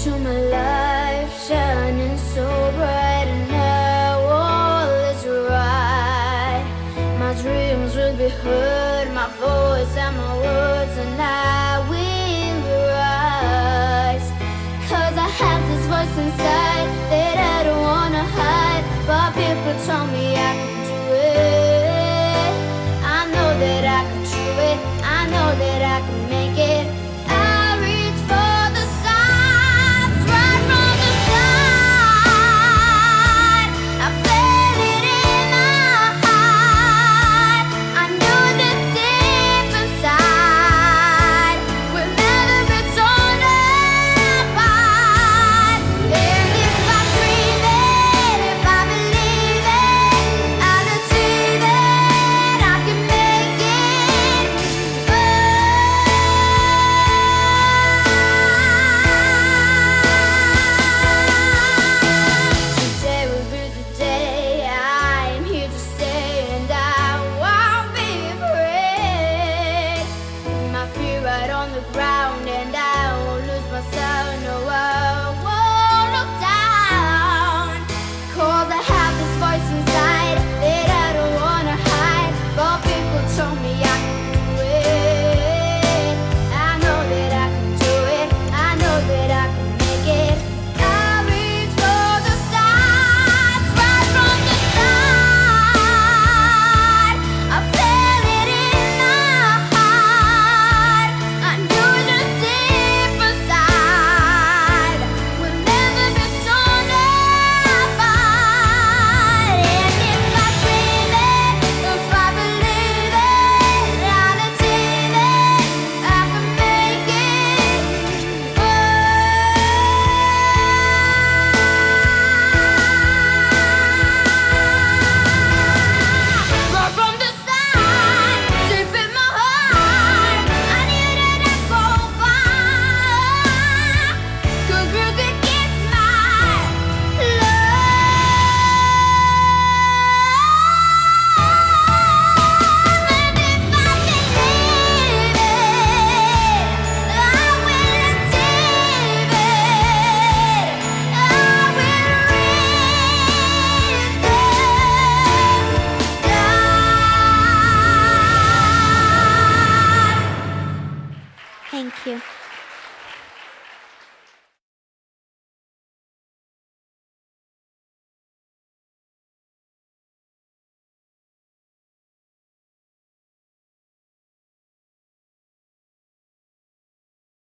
into my life, shining so bright, and now all is right. My dreams will be heard, my voice and my words, and I will rise. 'Cause I have this voice inside that I don't wanna hide, but people told me I could do it. I know that I could do it, I know that I can make it. Right on the ground, and I won't lose myself. No, I won't look down. 'Cause I have this voice inside that I don't wanna hide, but people told me I could do it. I know that I can do it, I know that I can make it. I reach for the stars, right from the start. I feel it in my heart. I knew the deep inside will never be torn apart. And if I dream it, if I believe it, I'll achieve it. I can make it right from the start, deep in my heart. I knew that I'd go far, 'cause music is my love. And if I believe it, I will achieve it. I will reach the stars. Thank you.